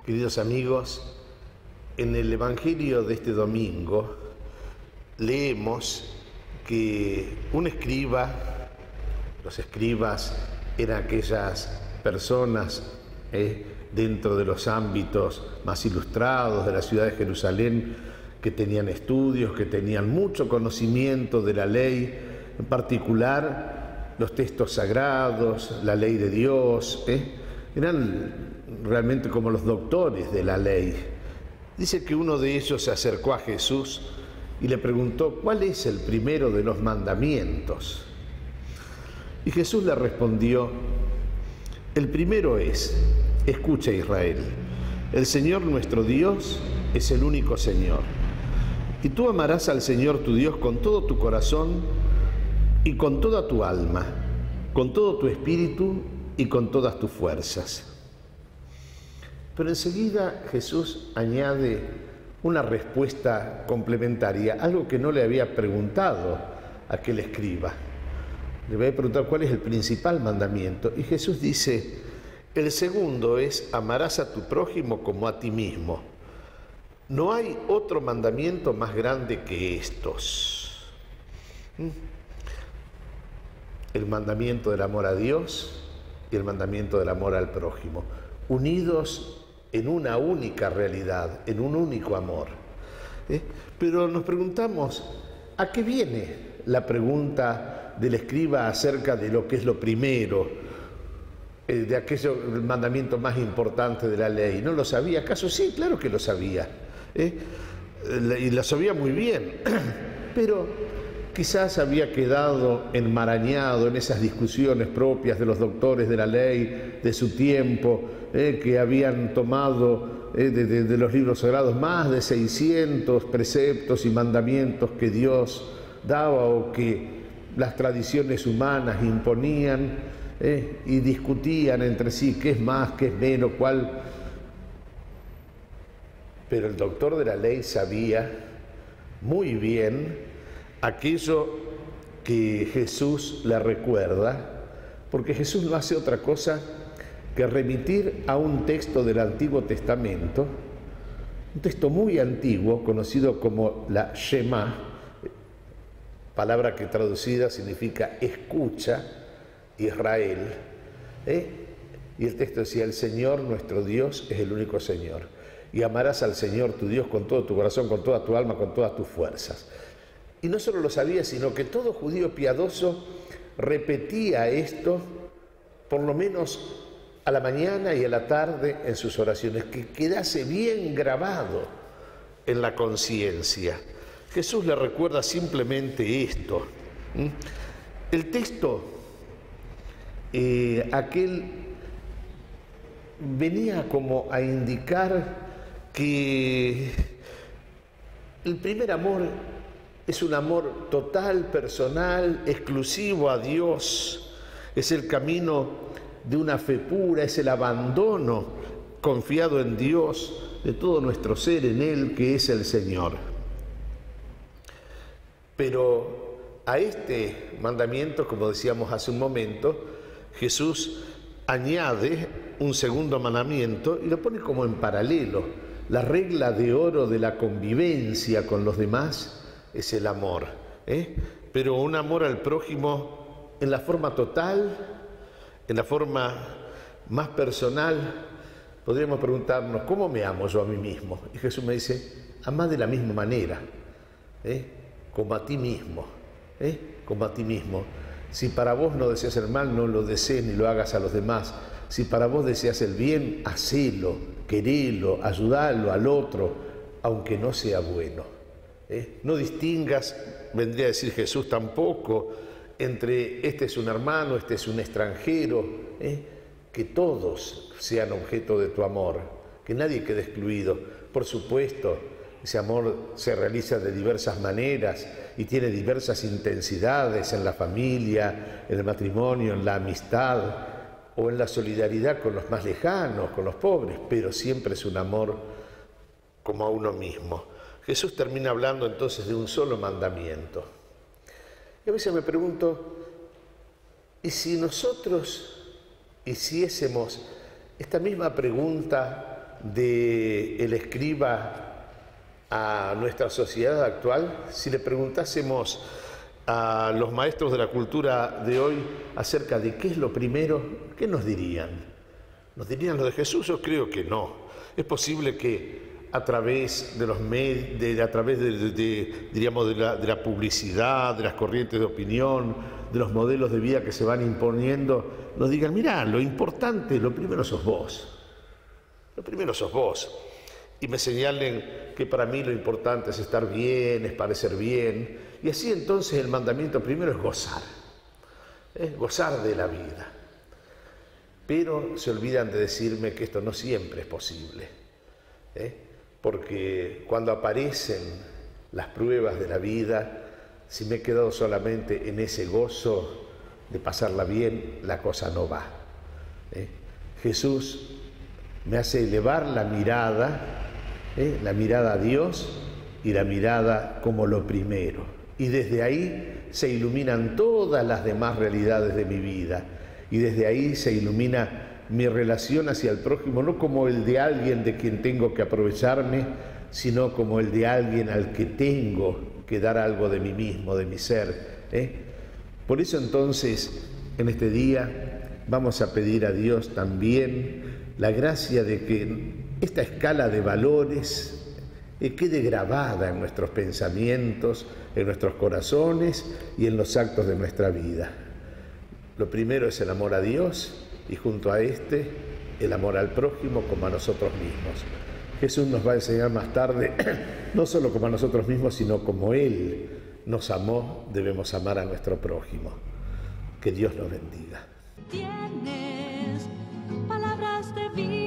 Queridos amigos, en el Evangelio de este domingo leemos que un escriba, los escribas eran aquellas personas dentro de los ámbitos más ilustrados de la ciudad de Jerusalén, que tenían estudios, que tenían mucho conocimiento de la ley, en particular los textos sagrados, la ley de Dios, eran realmente como los doctores de la ley. Dice que uno de ellos se acercó a Jesús y le preguntó: ¿cuál es el primero de los mandamientos? Y Jesús le respondió: el primero es: escucha, Israel, el Señor nuestro Dios es el único Señor. Y tú amarás al Señor tu Dios con todo tu corazón y con toda tu alma, con todo tu espíritu y con todas tus fuerzas. Pero enseguida Jesús añade una respuesta complementaria, algo que no le había preguntado a aquel escriba. Le voy a preguntar cuál es el principal mandamiento. Y Jesús dice: el segundo es: amarás a tu prójimo como a ti mismo. No hay otro mandamiento más grande que estos. El mandamiento del amor a Dios y el mandamiento del amor al prójimo, unidos en una única realidad, en un único amor. Pero nos preguntamos, ¿a qué viene la pregunta del escriba acerca de lo que es lo primero, de aquello, el mandamiento más importante de la ley? ¿No lo sabía? ¿Acaso sí? Claro que lo sabía, y lo sabía muy bien, pero quizás había quedado enmarañado en esas discusiones propias de los doctores de la ley de su tiempo, que habían tomado de los libros sagrados más de 600 preceptos y mandamientos que Dios daba o que las tradiciones humanas imponían, y discutían entre sí qué es más, qué es menos, cuál. Pero el doctor de la ley sabía muy bien aquello que Jesús le recuerda, porque Jesús no hace otra cosa que remitir a un texto del Antiguo Testamento, un texto muy antiguo, conocido como la Shema, palabra que traducida significa escucha, Israel, y el texto decía: el Señor nuestro Dios es el único Señor, y amarás al Señor tu Dios con todo tu corazón, con toda tu alma, con todas tus fuerzas. Y no solo lo sabía, sino que todo judío piadoso repetía esto por lo menos a la mañana y a la tarde en sus oraciones, que quedase bien grabado en la conciencia. Jesús le recuerda simplemente esto. El texto, aquel, venía como a indicar que el primer amor es un amor total, personal, exclusivo a Dios. Es el camino de una fe pura, es el abandono confiado en Dios, de todo nuestro ser en Él, que es el Señor. Pero a este mandamiento, como decíamos hace un momento, Jesús añade un segundo mandamiento y lo pone como en paralelo. La regla de oro de la convivencia con los demás es el amor, pero un amor al prójimo en la forma total, en la forma más personal. Podríamos preguntarnos: ¿cómo me amo yo a mí mismo? Y Jesús me dice: amá de la misma manera, como a ti mismo, como a ti mismo. Si para vos no deseas el mal, no lo desees ni lo hagas a los demás. Si para vos deseas el bien, hacelo, querelo, ayudalo al otro, aunque no sea bueno. No distingas, vendría a decir Jesús, tampoco entre este es un hermano, este es un extranjero, que todos sean objeto de tu amor, que nadie quede excluido. Por supuesto, ese amor se realiza de diversas maneras y tiene diversas intensidades en la familia, en el matrimonio, en la amistad o en la solidaridad con los más lejanos, con los pobres, pero siempre es un amor como a uno mismo. Jesús termina hablando entonces de un solo mandamiento. Y a veces me pregunto, Y si nosotros hiciésemos esta misma pregunta del escriba a nuestra sociedad actual, si le preguntásemos a los maestros de la cultura de hoy acerca de qué es lo primero, ¿qué nos dirían? ¿Nos dirían lo de Jesús? Yo creo que no. Es posible que a través de los medios, diríamos, de la publicidad, de las corrientes de opinión, de los modelos de vida que se van imponiendo, nos digan, mirá, lo importante, lo primero sos vos. Lo primero sos vos. Y me señalen que para mí lo importante es estar bien, es parecer bien. Y así entonces el mandamiento primero es gozar de la vida. Pero se olvidan de decirme que esto no siempre es posible. Porque cuando aparecen las pruebas de la vida, si me he quedado solamente en ese gozo de pasarla bien, la cosa no va. Jesús me hace elevar la mirada a Dios y la mirada como lo primero. Y desde ahí se iluminan todas las demás realidades de mi vida. Y desde ahí se ilumina mi relación hacia el prójimo, no como el de alguien de quien tengo que aprovecharme, sino como el de alguien al que tengo que dar algo de mí mismo, de mi ser. Por eso entonces, en este día, vamos a pedir a Dios también la gracia de que esta escala de valores quede grabada en nuestros pensamientos, en nuestros corazones y en los actos de nuestra vida. Lo primero es el amor a Dios y junto a este, el amor al prójimo como a nosotros mismos. Jesús nos va a enseñar más tarde, no solo como a nosotros mismos, sino como Él nos amó, debemos amar a nuestro prójimo. Que Dios nos bendiga. Tienes palabras de vida.